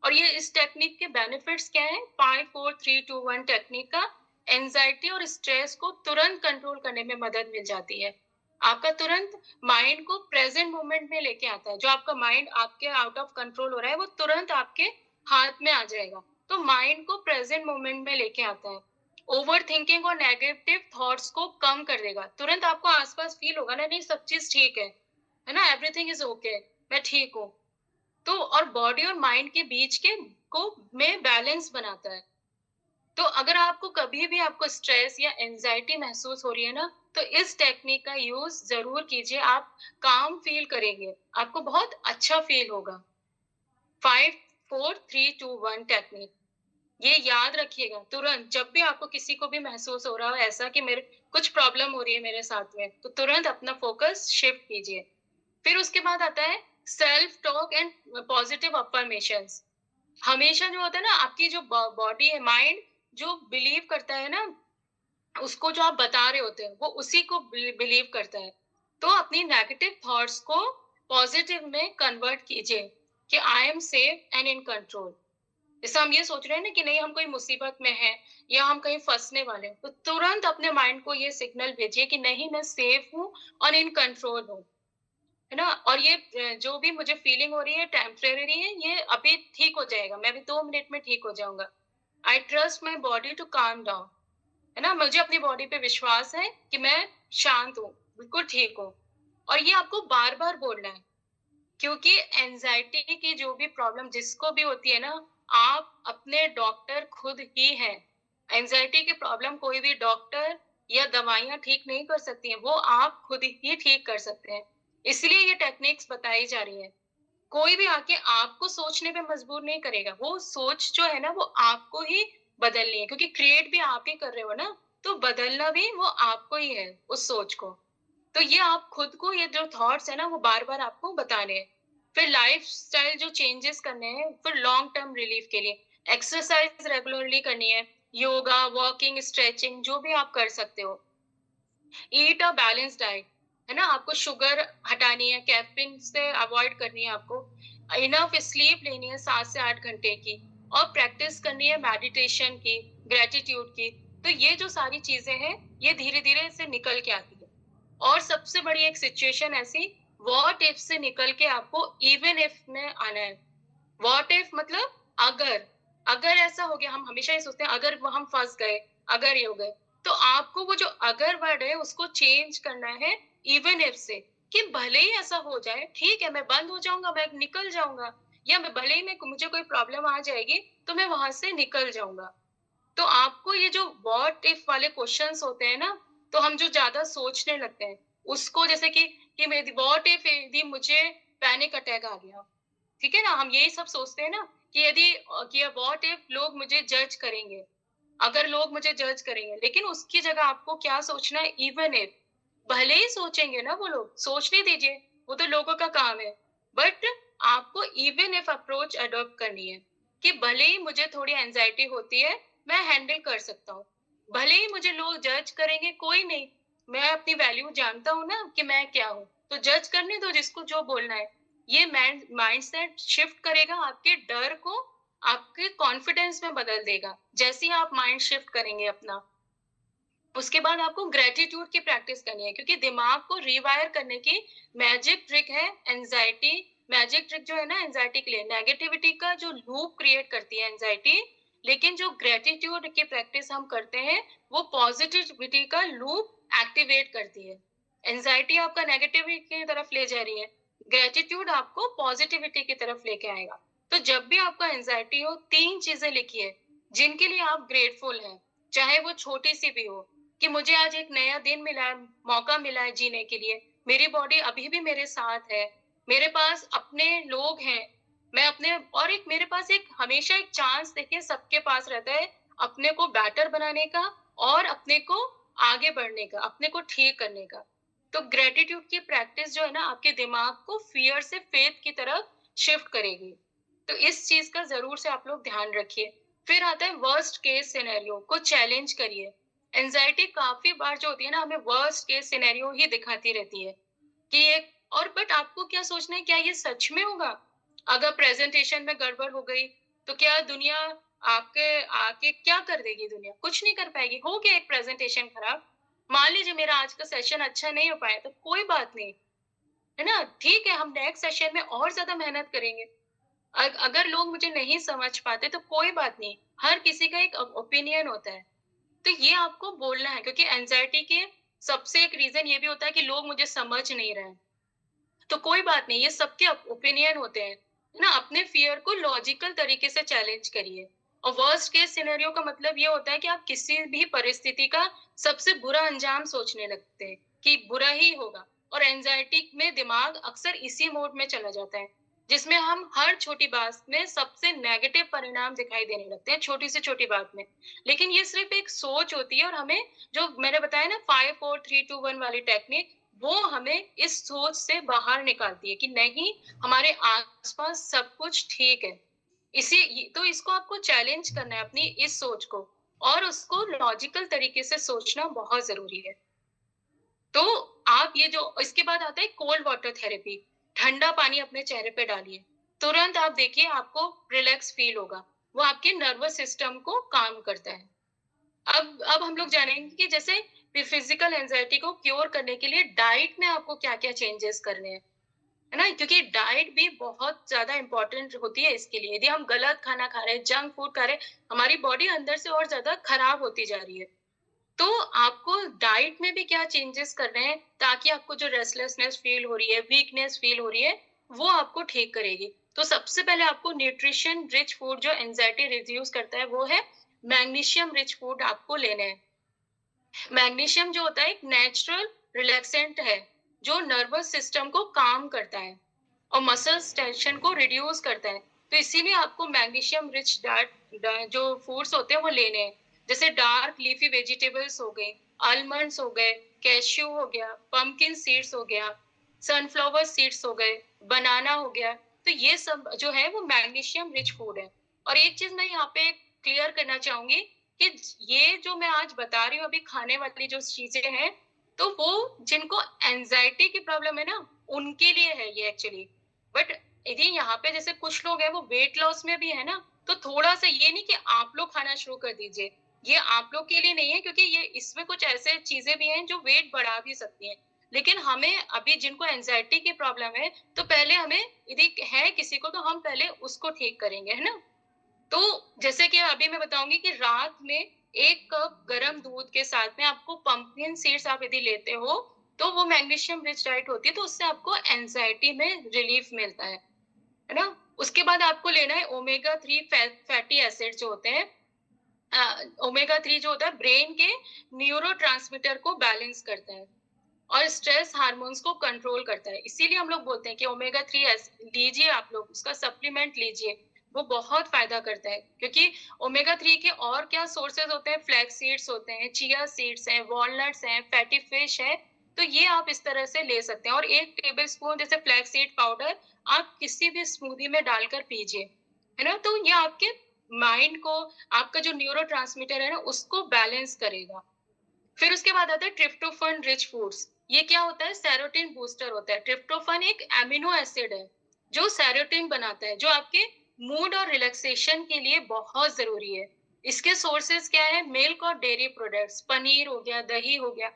और ये इस टेक्निक के बेनिफिट्स क्या हैं? 5, 4, 3, 2, 1 टेक्निक का एंग्ज़ायटी और स्ट्रेस को तुरंत कंट्रोल करने में मदद मिल जाती है। आपका तुरंत माइंड को प्रेज़ेंट मोमेंट में लेके आता है। जो आपका माइंड आपके आउट ऑफ कंट्रोल हो रहा है, वो तुरंत आपके हाथ में आ जाएगा। तो माइंड को प्रेज़ेंट मोमेंट में लेके आता है। ओवरथिंकिंग और नेगेटिव थॉट्स को कम कर देगा। तुरंत आपको आस-पास फ़ील होगा ना, नहीं सब चीज़ ठीक है ना? एवरीथिंग इज़ ओके, मैं ठीक हूँ। तो और बॉडी और माइंड के बीच के को में बैलेंस बनाता है। तो अगर आपको कभी भी आपको स्ट्रेस या एंग्जायटी महसूस हो रही है ना, तो इस टेक्निक का यूज़ ज़रूर कीजिए। आप काम फ़ील करेंगे, आपको बहुत अच्छा फ़ील होगा। 5, 4, 3, 2, 1 टेक्निक, ये याद रखिएगा। तुरंत जब भी आपको किसी को भी महसूस हो रहा हो ऐसा कि मेरे कुछ प्रॉब्लम हो रही है मेरे साथ में, तो तुरंत अपना फ़ोकस शिफ्ट कीजिए। फिर उसके बाद आता है self talk and positive affirmations. हमेशा जो होता है ना, आपकी जो बॉडी है, माइंड जो बिलीव करता है ना, उसको जो आप बता रहे होते हैं, वो उसी को बिलीव करता है। तो अपनी नेगेटिव थॉट्स को पॉजिटिव में कन्वर्ट कीजिए कि I am safe and in control. जैसे हम ये सोच रहे हैं ना कि नहीं, हम कोई मुसीबत में हैं या हम कहीं फँसने वाले हैं, तो तुरंत अपने माइंड को ये सिग्नल भेजिए कि नहीं, मैं सेफ हूँ और इन कंट्रोल हूँ। है ना? और ये जो भी मुझे फीलिंग हो रही है टेम्परेरी है, ये अभी ठीक हो जाएगा, मैं अभी 2 मिनट में ठीक हो जाऊँगा। I trust my body to calm down, है ना? मुझे अपनी बॉडी पे विश्वास है कि मैं शांत हूँ, बिल्कुल ठीक हूँ। और ये आपको बार-बार बोलना है, क्योंकि एंग्ज़ायटी की जो भी प्रॉब्लम जिसको भी होती है ना, आप अपने डॉक्टर खुद ही हैं। एंग्ज़ायटी की प्रॉब्लम कोई भी डॉक्टर या दवाइयाँ ठीक नहीं कर सकती हैं, वो आप खुद ही ठीक कर सकते हैं। इसलिए ये टेक्निक्स बताई जा रही हैं। कोई भी आके आपको सोचने पे मजबूर नहीं करेगा, वो सोच जो है ना, वो आपको ही बदलनी है, क्योंकि क्रिएट भी आप ही कर रहे हो ना, तो बदलना भी वो आपको ही है, उस सोच को। तो ये आप खुद को, ये जो थॉट्स है ना, वो बार-बार आपको बताने हैं। फिर लाइफ़स्टाइल जो चेंजेस करने हैं, फिर लॉन्ग टर्म रिलीफ के लिए एक्सरसाइज़ रेगुलरली करनी है, योगा, वॉकिंग, स्ट्रेचिंग जो भी आप कर सकते हो। ईट अ बैलेंस्ड डाइट, है ना? आपको शुगर हटानी है, कैफ़ीन से अवॉइड करनी है आपको। इनफ स्लीप लेनी है 7 से 8 घंटे की और प्रैक्टिस करनी है मेडिटेशन की, ग्रैटिट्यूड की। तो ये जो सारी चीज़ें हैं, ये धीरे-धीरे से निकल के आती है। और सबसे बड़ी एक सिचुएशन ऐसी व्हाट इफ से निकल के आपको इवन इफ में आना है। व्हाट इफ मतलब अगर, अगर ऐसा हो गया, हम हमेशा ये सोचते हैं अगर वो हम फँस गए, अगर ये हो गए, तो आपको वो जो अगर वर्ड है उसको चेंज करना है इवन इफ से, कि भले ही ऐसा हो जाए, ठीक है मैं बंद हो जाऊँगा, मैं निकल जाऊँगा, या मैं भले ही मैं मुझे कोई प्रॉब्लम आ जाएगी, तो मैं वहाँ से निकल जाऊँगा। तो आपको ये जो व्हाट इफ वाले क्वेश्चंस होते हैं ना, तो हम जो ज़्यादा सोचने लगते हैं, उसको जैसे कि मेरी व्हाट इफ यदि मुझे पैनिक अटैक आ गया, ठीक है ना? हम यही सब सोचते हैं ना कि यदि कि व्हाट इफ लोग मुझे जज करेंगे, अगर लोग मुझे जज करेंगे, लेकिन उसकी जगह आपको क्या सोचना है इवन इफ, भले ही सोचेंगे ना वो लोग, सोचने दीजिए, वो तो लोगों का काम है। बट आपको इवन इफ अप्रोच अडॉप्ट करनी है, कि भले ही मुझे थोड़ी एंग्जायटी होती है, मैं हैंडल कर सकता हूँ। भले ही मुझे लोग जज करेंगे, कोई नहीं, मैं अपनी वैल्यू जानता हूँ ना कि मैं क्या हूँ, तो जज करने दो जिसको जो बोलना है। ये माइंडसेट शिफ्ट करेगा आपके डर को आपके कॉन्फिडेंस में बदल देगा। जैसे ही आप माइंड शिफ्ट करेंगे अपना, उसके बाद आपको ग्रैटिट्यूड की प्रैक्टिस करनी है, क्योंकि दिमाग को रिवायर करने की मैजिक ट्रिक है एंजाइटी। मैजिक ट्रिक जो है ना एंजाइटी के लिए, नेगेटिविटी का जो लूप क्रिएट करती है एंजाइटी, लेकिन जो ग्रैटिट्यूड की प्रैक्टिस हम करते हैं, वो पॉजिटिविटी का लूप एक्टिवेट करती है। एंजाइटी आपका नेगेटिविटी की तरफ ले जा रही है, ग्रैटिट्यूड आपको पॉजिटिविटी की तरफ लेके आएगा। तो जब भी आपको एंजाइटी हो, 3 चीजें लिखिए जिनके लिए आप ग्रेटफुल हैं, चाहे वो छोटी सी भी हो, कि मुझे आज एक नया दिन मिला है, मौका मिला है जीने के लिए, मेरी बॉडी अभी भी मेरे साथ है, मेरे पास अपने लोग हैं, मैं अपने और एक मेरे पास एक हमेशा एक चांस देखिए सबके पास रहता है अपने को बेटर बनाने का और अपने को आगे बढ़ने का, अपने को ठीक करने का। तो ग्रेटिट्यूड की प्रैक्टिस जो है ना आपके दिमाग को फ़ियर से फ़ेथ की तरफ शिफ्ट करेगी। तो इस चीज़ का ज़रूर से आप लोग ध्यान रखिए। फिर आता है वर्स्ट केस सिनेरियो को चैलेंज करिए। एंग्ज़ायटी काफ़ी बार जो होती है ना हमें वर्स्ट केस सिनेरियो ही दिखाती रहती है, कि ये और बट आपको क्या सोचना है क्या ये सच में होगा? अगर प्रेज़ेंटेशन में गड़बड़ हो गई, तो क्या दुनिया आपके आके क्या कर देगी दुनिया? कुछ नहीं कर पाएगी। हो गया एक प्रेज़ेंटेशन खराब, मान लीजिए मेरा आज का सेशन अच्छा नहीं हो पाया तो कोई बात नहीं, है ना? ठीक है, हम नेक्स्ट सेशन में और ज़्यादा मेहनत करेंगे। अगर लोग मुझे नहीं समझ पाते तो कोई बात नहीं, हर किसी का एक ओपिनियन होता है। तो ये आपको बोलना है, क्योंकि एंग्ज़ायटी के सबसे एक रीज़न ये भी होता है कि लोग मुझे समझ नहीं रहे हैं। तो कोई बात नहीं, ये सबके ओपिनियन होते हैं, है ना? अपने फ़ियर को लॉजिकल तरीके से चैलेंज करिए। और वर्स्ट केस सिनेरियो का मतलब ये होता है कि आप किसी भी परिस्थिति का सबसे बुरा अंजाम सोचने लगते हैं, कि बुरा ही होगा। और एंग्ज़ायटी में दिमाग अक्सर इसी मोड में चला जाता है, जिसमें हम हर छोटी बात में सबसे नेगेटिव परिणाम दिखाई देने लगते हैं, छोटी से छोटी बात में। लेकिन ये सिर्फ़ एक सोच होती है और हमें जो मैंने बताया ना 5, 4, 3, 2, 1 वाली टेक्निक, वो हमें इस सोच से बाहर निकालती है कि नहीं, हमारे आस-पास सब कुछ ठीक है। तो इसको आपको चैलेंज करना है अपनी इस सोच को, और उसको लॉजिकल तरीके से सोचना बहुत ज़रूरी है। तो आप ये जो इसके बाद आता है कोल्ड वाटर थेरेपी, ठंडा पानी अपने चेहरे पे डालिए। तुरंत आप देखिए आपको रिलैक्स फ़ील होगा। वो आपके नर्वस सिस्टम को काम करता है। अब हम लोग जानेंगे कि जैसे फिजिकल एंजाइटी को क्योर करने के लिए डाइट में आपको क्या-क्या चेंजेस करने हैं, है ना? क्योंकि डाइट भी बहुत ज़्यादा इम्पोर्टेंट होती है इसके लिए। यदि हम गलत खाना खा रहे हैं, जंक फूड खा रहे हैं, हमारी बॉडी अंदर से और ज़्यादा खराब होती जा रही है। तो आपको डाइट में भी क्या चेंजेस करने हैं ताकि आपको जो रेस्टलेसनेस फील हो रही है, वीकनेस फील हो रही है, वो आपको ठीक करेगी। तो सबसे पहले आपको न्यूट्रिशन रिच फूड जो एंजाइटी रिड्यूस करता है वो है मैग्नीशियम रिच फूड आपको लेने हैं। मैग्नीशियम जो होता है एक नेचुरल रिलैक्सेंट है, जो नर्वस सिस्टम को काम करता है और मसल्स टेंशन को रिड्यूस करता है। तो इसीलिए आपको मैग्नीशियम रिच डाइट जो फूड्स होते हैं वो लेने हैं। जैसे डार्क लीफी वेजिटेबल्स हो गए, आलमंड्स हो गए, कैश्यू हो गया, पंपकिन सीड्स हो गया, सनफ्लावर सीड्स हो गए, बनाना हो गया, तो ये सब जो है वो मैग्नीशियम रिच फूड है। और एक चीज़ मैं यहाँ पे क्लियर करना चाहूँगी कि ये जो मैं आज बता रही हूँ अभी खाने वाली जो चीज़ें हैं, तो वो जिनको एंग्ज़ायटी की प्रॉब्लम है ना, उनके लिए है ये एक्चुअली। बट यदि यहाँ पे जैसे कुछ लोग हैं वो वेट लॉस में भी है ना, तो थोड़ा-सा ये नहीं कि आप लोग खाना शुरू कर दीजिए। ये आप लोग के लिए नहीं है क्योंकि ये इसमें कुछ ऐसे चीज़ें भी हैं जो वेट बढ़ा भी सकती हैं। लेकिन हमें अभी जिनको एंग्ज़ायटी की प्रॉब्लम है, तो पहले हमें यदि है किसी को तो हम पहले उसको ठीक करेंगे, है ना? तो जैसे कि अभी मैं बताऊँगी कि रात में 1 कप गरम दूध के साथ में आपको पंपकिन सीड्स आप यदि लेते हो, तो वो मैग्नीशियम रिच डाइट होती है, तो उससे आपको एंग्ज़ायटी में रिलीफ़ मिलता है ना? उसके बाद आपको लेना है ओमेगा 3 फैटी एसिड जो होते हैं। ओमेगा 3 जो होता है ब्रेन के न्यूरोट्रांसमीटर को बैलेंस करता है और स्ट्रेस हार्मोन्स को कंट्रोल करता है। इसीलिए हम लोग बोलते हैं कि ओमेगा 3 लीजिए आप लोग, उसका सप्लीमेंट लीजिए, वो बहुत फ़ायदा करता है। क्योंकि ओमेगा 3 के और क्या सोर्सेज़ होते हैं, फ्लैक्स सीड्स होते हैं, चिया सीड्स हैं, वॉलनट्स हैं, फैटी फिश है, तो ये आप इस तरह से ले सकते हैं और 1 टेबलस्पून जैसे फ्लैक्स सीड पाउडर आप किसी भी स्मूदी में डालकर पीजिए, है ना? तो ये आपके माइंड को, आपका जो न्यूरोट्रांसमीटर है ना, उसको बैलेंस करेगा। फिर उसके बाद आता है ट्रिप्टोफैन रिच फूड्स। ये क्या होता है? सेरोटोनिन बूस्टर होता है। ट्रिप्टोफैन एक एमिनो एसिड है, जो सेरोटोनिन बनाता है, जो आपके मूड और रिलैक्सेशन के लिए बहुत ज़रूरी है। इसके सोर्सेज़ क्या है? मिल्क और डेयरी प्रोडक्ट्स, पनीर हो गया, दही हो गया,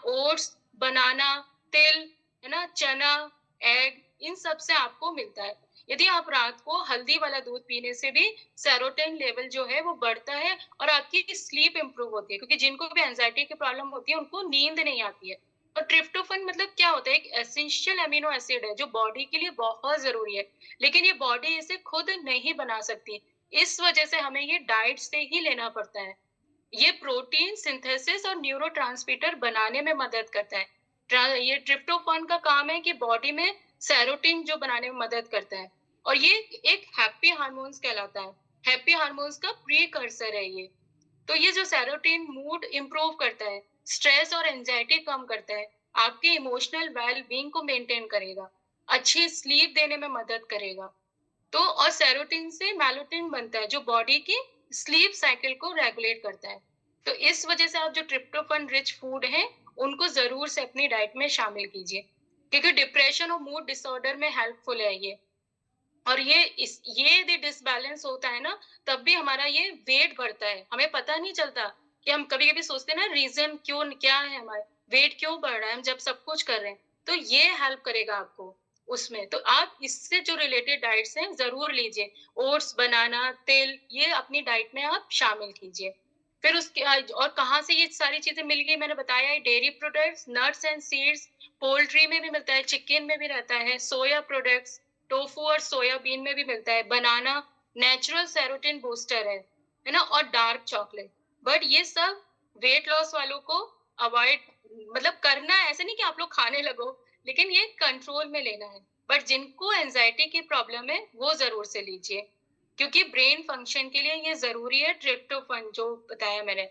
ओट्स, बनाना, तिल, है ना? चना, एग, इन सब से आपको मिलता है। यदि आप रात को हल्दी वाला दूध पीने से भी सेरोटोनिन लेवल जो है वो बढ़ता है और आपकी स्लीप इम्प्रूव होती है क्योंकि जिनको भी एंजाइटी की प्रॉब्लम होती है उनको नींद नहीं आती है। और ट्रिप्टोफैन मतलब क्या होता है? एक एसेंशियल अमीनो एसिड है जो बॉडी के लिए बहुत जरूरी है, लेकिन ये बॉडी इसे खुद नहीं बना सकती। इस वजह से हमें ये डाइट से ही लेना पड़ता है। ये प्रोटीन सिंथेसिस और न्यूरोट्रांसमीटर बनाने में मदद करता है। ये ट्रिप्टोफैन का काम है कि बॉडी में सेरोटोनिन जो बनाने में मदद करता है और ये एक हैप्पी हार्मोन्स कहलाता है। हैप्पी हार्मोन्स का प्रीकर्सर है ये। तो ये जो सेरोटोनिन मूड इम्प्रूव करता है, स्ट्रेस और एंजाइटी कम करता है, आपके इमोशनल वेल बीइंग को मेंटेन करेगा, अच्छी स्लीप देने में मदद करेगा। तो और सेरोटोनिन से मेलाटोनिन बनता है जो बॉडी की स्लीप साइकिल को रेगुलेट करता है। तो इस वजह से आप जो ट्रिप्टोफैन रिच फूड हैं, उनको ज़रूर से अपनी डाइट में शामिल कीजिए। क्योंकि डिप्रेशन और मूड डिसऑर्डर में हेल्पफुल है ये। और ये यदि डिसबैलेंस होता है ना, तब भी हमारा ये वेट बढ़ता है। हमें पता नहीं चलता कि हम कभी-कभी सोचते हैं ना रीज़न क्यों क्या है हमारा वेट क्यों बढ़ रहा है, हम जब सब कुछ कर रहे हैं। तो ये हेल्प करेगा आपको उसमें। तो आप इससे जो रिलेटेड डाइट्स हैं ज़रूर लीजिए। ओट्स, बनाना, तिल ये अपनी डाइट में आप शामिल कीजिए। फिर उसके और कहाँ से ये सारी चीज़ें मिल गई मैंने बताया है dairy products, nuts and seeds, poultry में भी मिलता है, चिकन में भी रहता है, सोया प्रोडक्ट्स, टोफू और सोयाबीन में भी मिलता है, बनाना नेचुरल सेरोटिन बूस्टर है ना? और डार्क चॉकलेट। बट ये सब वेट लॉस वालों को अवॉइड मतलब करना है, ऐसा नहीं कि आप लोग खाने लगो, लेकिन ये कंट्रोल में लेना है। बट जिनको एंजाइटी की प्रॉब्लम है, वो ज़रूर से लीजिए, क्योंकि ब्रेन फंक्शन के लिए ये ज़रूरी है ट्रिप्टोफैन जो बताया मैंने।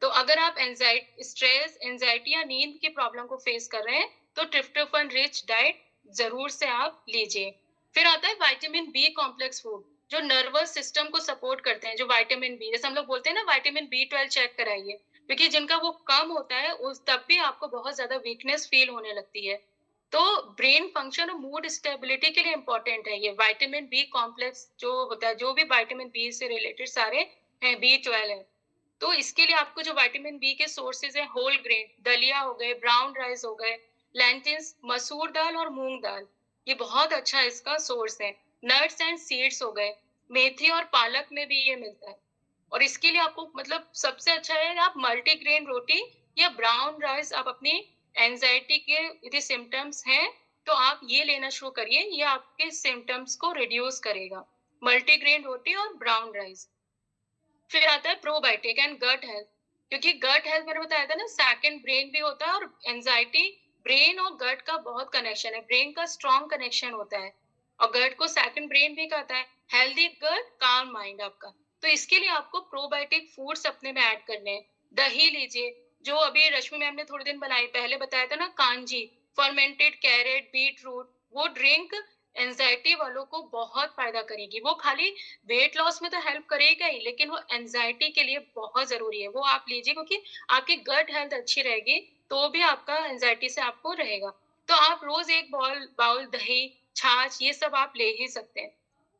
तो अगर आप स्ट्रेस, एंजाइटी या नींद की प्रॉब्लम को फेस कर रहे हैं, तो ट्रिप्टोफैन रिच डाइट ज़रूर से आप लीजिए। फिर आता है विटामिन बी कॉम्प्लेक्स फूड, जो नर्वस सिस्टम को सपोर्ट करते हैं, जो विटामिन बी जैसे हम लोग बोलते हैं ना विटामिन बी 12 चेक कराइए, क्योंकि जिनका वो कम होता है उस तब भी आपको बहुत ज़्यादा वीकनेस फील होने लगती है। तो ब्रेन फंक्शन और मूड स्टेबिलिटी के लिए इम्पोर्टेंट है ये विटामिन बी कॉम्प्लेक्स जो होता है, जो भी विटामिन बी से रिलेटेड सारे हैं, बी 12 है। तो इसके लिए आपको जो विटामिन बी के सोर्सेज हैं होल ग्रेन, दलिया हो गए, ब्राउन राइस हो गए, लेंटिल्स, मसूर दाल और मूंग दाल, ये बहुत अच्छा इसका सोर्स है। नट्स एंड सीड्स हो गए, मेथी और पालक में भी ये मिलता है। और इसके लिए आपको मतलब सबसे अच्छा है आप मल्टीग्रेन रोटी या ब्राउन राइस आप अपनी एंजाइटी के यदि सिम्टम्स हैं तो आप ये लेना शुरू करिए, ये आपके सिम्टम्स को रिड्यूस करेगा। मल्टीग्रेन रोटी और ब्राउन राइस। फिर आता है प्रोबायोटिक एंड गट हेल्थ, क्योंकि गट हेल्थ मैंने बताया था ना सेकंड ब्रेन भी होता है और एंजाइटी ब्रेन और गट का बहुत कनेक्शन है, ब्रेन का स्ट्रॉन्ग कनेक्शन होता है और गट को सेकंड ब्रेन भी कहता है। हेल्दी गट काम माइंड आपका। तो इसके लिए आपको प्रोबायोटिक फूड्स अपने में ऐड करने हैं। दही लीजिए, जो अभी रश्मि मैम ने थोड़े दिन बनाई, पहले बताया था ना kanji, fermented carrot, beet root, वो ड्रिंक एंजाइटी वालों को बहुत फ़ायदा करेगी। वो खाली वेट लॉस में तो हेल्प करेगा ही, लेकिन वो एंजाइटी के लिए बहुत ज़रूरी है। वो आप लीजिए, क्योंकि आपकी गट हेल्थ अच्छी रहेगी, तो भी आपका एंजाइटी से आपको रहेगा। तो आप रोज़ 1 बाउल बाउल दही, छाछ ये सब आप ले ही सकते हैं।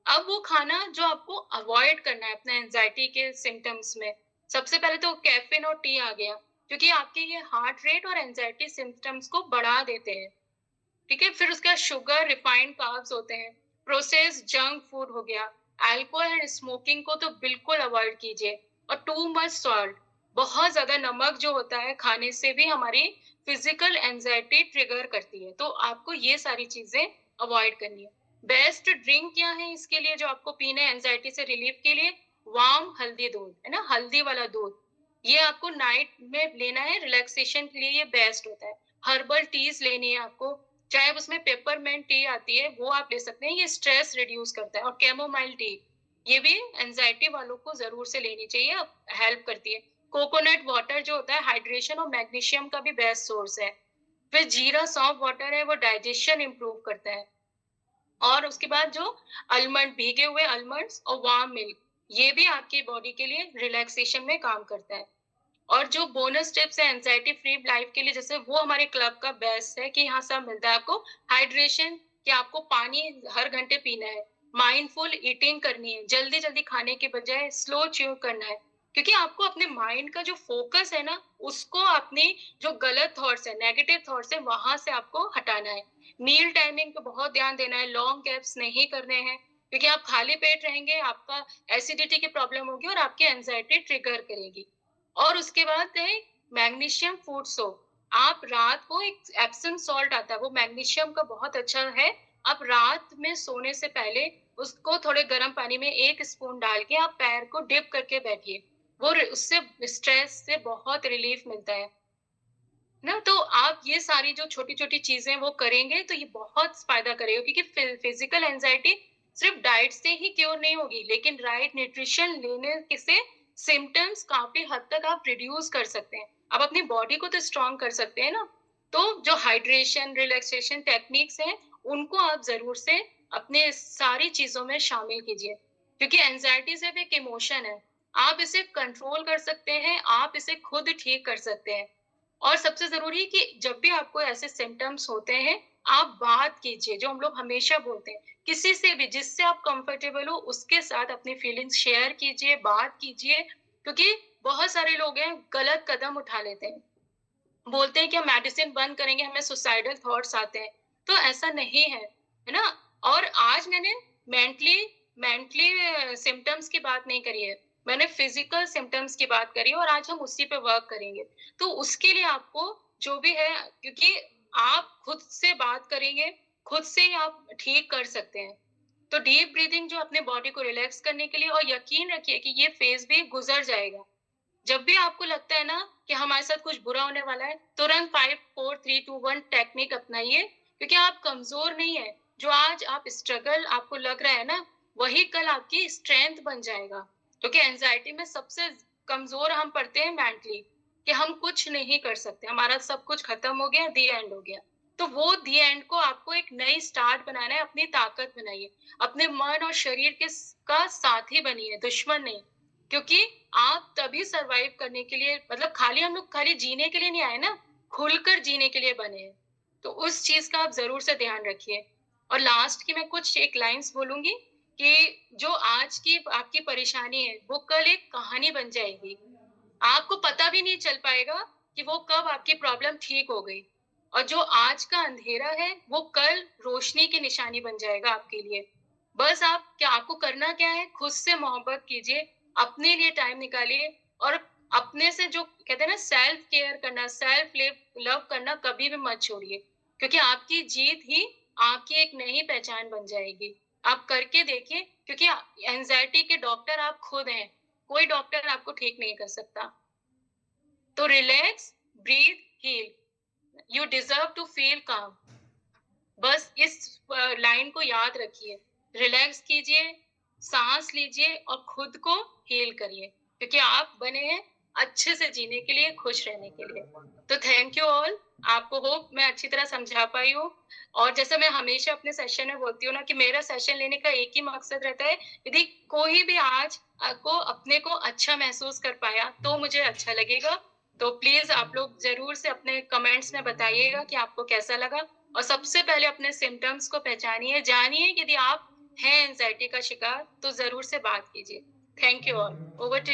अब वो खाना जो आपको अवॉइड करना है अपने एंजाइटी के सिम्पटम्स में, सबसे पहले तो कैफ़ीन और टी आ गया, क्योंकि आपके ये हार्ट रेट और एंजाइटी सिम्पटम्स को बढ़ा देते हैं। ठीक है? फिर उसके बाद शुगर, रिफाइंड कार्ब्स होते हैं, प्रोसेस्ड जंक फूड हो गया, अल्कोहल एंड स्मोकिंग को तो बिल्कुल अवॉइड कीजिए, और टू मच सॉल्ट, बहुत ज़्यादा नमक जो होता है खाने से भी हमारी फिज़िकल एंग्ज़ायटी ट्रिगर करती है, तो आपको ये सारी चीज़ें अवॉइड करनी है। बेस्ट ड्रिंक क्या है इसके लिए जो आपको पीना है एंग्ज़ायटी से रिलीफ के लिए? वार्म हल्दी दूध, है ना? हल्दी वाला दूध, ये आपको नाइट में लेना है, रिलैक्सेशन के लिए ये बेस्ट होता है। हर्बल टीज़ लेनी है आपको, चाहे अब उसमें पेपरमिंट टी आती है, वो आप ले सकते हैं, ये स्ट्रेस रिड्यूस करता है, और कैमोमाइल टी, ये भी एंग्ज़ायटी वालों को ज़रूर से लेनी चाहिए, हेल्प करती है। कोकोनट वाटर जो होता है हाइड्रेशन और मैग्नीशियम का भी बेस्ट सोर्स है। फिर जीरा सौंफ वाटर है, वो डाइजेशन इम्प्रूव करता है। और उसके बाद जो आलमंड, भीगे हुए आलमंड्स और वार्म मिल्क, ये भी आपकी बॉडी के लिए रिलैक्सेशन में काम करता है। और जो बोनस टिप्स है एंग्जायटी फ्री लाइफ के लिए, जैसे वो हमारे क्लब का बेस्ट है कि यहाँ सब मिलता है आपको। हाइड्रेशन, कि आपको पानी हर घंटे पीना है, माइंडफुल ईटिंग करनी है, जल्दी जल्दी खाने के बजाय स्लो च्यू करना है, क्योंकि आपको अपने माइंड का जो फोकस है ना, उसको अपनी जो गलत थॉट्स है, नेगेटिव थॉट्स है, वहां से आपको हटाना है। मील टाइमिंग पे बहुत ध्यान देना है, लॉन्ग गैप्स नहीं करने हैं, क्योंकि आप खाली पेट रहेंगे, आपका एसिडिटी की प्रॉब्लम होगी और आपकी एंजाइटी ट्रिगर करेगी। और उसके बाद है मैग्नीशियम फूड सोप। आप रात को एक एप्सम सॉल्ट आता है, वो मैग्नीशियम का बहुत अच्छा है। आप रात में सोने से पहले उसको थोड़े गर्म पानी में 1 स्पून डाल के आप पैर को डिप करके बैठिए। उससे स्ट्रेस से बहुत रिलीफ मिलता है ना। तो आप ये सारी जो छोटी-छोटी चीज़ें वो करेंगे तो ये बहुत फ़ायदा करेगा, क्योंकि फिज़िकल एंग्ज़ायटी सिर्फ़ डाइट से ही क्योर नहीं होगी, लेकिन राइट न्यूट्रिशन लेने के से सिम्पटम्स काफ़ी हद तक आप रिड्यूस कर सकते हैं। आप अपनी बॉडी को तो स्ट्रॉन्ग कर सकते हैं ना। तो जो हाइड्रेशन, रिलैक्सेशन टेक्निक्स हैं, उनको आप ज़रूर से अपने सारी चीज़ों में शामिल कीजिए, क्योंकि एंग्ज़ायटी सिर्फ़ एक इमोशन है। आप इसे कंट्रोल कर सकते हैं, आप इसे खुद ठीक कर सकते हैं। और सबसे ज़रूरी कि जब भी आपको ऐसे सिम्पटम्स होते हैं, आप बात कीजिए, जो हम लोग हमेशा बोलते हैं। किसी से भी जिससे आप कंफर्टेबल हो, उसके साथ अपनी फीलिंग्स शेयर कीजिए, बात कीजिए, क्योंकि बहुत सारे लोग हैं, गलत कदम उठा लेते हैं। बोलते हैं कि हम मेडिसिन बंद करेंगे, हमें सुसाइडल थॉट्स आते हैं, तो ऐसा नहीं है, है ना? और आज मैंने मेंटली मेंटली सिम्पटम्स की बात नहीं करी है, मैंने फिज़िकल सिम्पटम्स की बात करी है, और आज हम उसी पे वर्क करेंगे। तो उसके लिए आपको जो भी है, क्योंकि आप खुद से बात करेंगे, खुद से ही आप ठीक कर सकते हैं। तो डीप ब्रीथिंग जो अपने बॉडी को रिलैक्स करने के लिए, और यकीन रखिए कि ये फेज़ भी गुज़र जाएगा। जब भी आपको लगता है ना कि हमारे साथ कुछ बुरा होने वाला है, तुरंत 5, 4, 3, 2, 1 टेक्निक अपनाइए, क्योंकि आप कमज़ोर नहीं हैं। जो आज आप स्ट्रगल आपको लग रहा है ना, वही कल आपकी स्ट्रेंथ बन जाएगा। क्योंकि एंग्ज़ायटी में सबसे कमज़ोर हम पड़ते हैं मेंटली, कि हम कुछ नहीं कर सकते, हमारा सब कुछ खत्म हो गया, दी एंड हो गया। तो वो दी एंड को आपको एक नई स्टार्ट बनाना है, अपनी ताकत बनाइए। अपने मन और शरीर का साथी बनिए, दुश्मन नहीं। क्योंकि आप तभी सर्वाइव करने के लिए, मतलब खाली हम लोग खाली जीने के लिए नहीं आए ना, खुलकर जीने के लिए बने हैं। तो उस चीज़ का आप ज़रूर से ध्यान रखिए। और लास्ट की मैं कुछ एक लाइन्स बोलूँगी कि जो आज की आपकी परेशानी है, वो कल एक कहानी बन जाएगी। आपको पता भी नहीं चल पाएगा कि वो कब आपकी प्रॉब्लम ठीक हो गई। और जो आज का अंधेरा है, वो कल रोशनी की निशानी बन जाएगा आपके लिए। बस आपको करना क्या है, खुद से मोहब्बत कीजिए, अपने लिए टाइम निकालिए, और अपने से जो कहते हैं ना सेल्फ केयर करना, सेल्फ लिव लव करना कभी भी मत छोड़िए। क्योंकि आपकी जीत ही आपकी एक नई पहचान बन जाएगी। आप करके देखिए, क्योंकि एंग्ज़ायटी के डॉक्टर आप खुद हैं। कोई डॉक्टर आपको ठीक नहीं कर सकता। तो relax, breathe, heal, you deserve to feel calm. बस इस लाइन को याद रखिए। रिलैक्स कीजिए, सांस लीजिए और खुद को हील करिए, क्योंकि आप बने हैं अच्छे से जीने के लिए, खुश रहने के लिए। तो थैंक यू ऑल। आपको होप मैं अच्छी तरह समझा पाई हूँ और जैसे मैं हमेशा अपने सेशन में बोलती हूँ ना कि मेरा सेशन लेने का एक ही मकसद रहता है, यदि कोई भी आज को अपने को अच्छा महसूस कर पाया, तो मुझे अच्छा लगेगा। तो प्लीज़ आप लोग ज़रूर से अपने कमेंट्स में बताइएगा कि आपको कैसा लगा और सबसे पहले अपने सिम्पटम्स को पहचानिए, जानिए यदि आप हैं एंग्ज़ायटी का शिकार, तो ज़रूर से बात कीजिए। Thank you all. Over to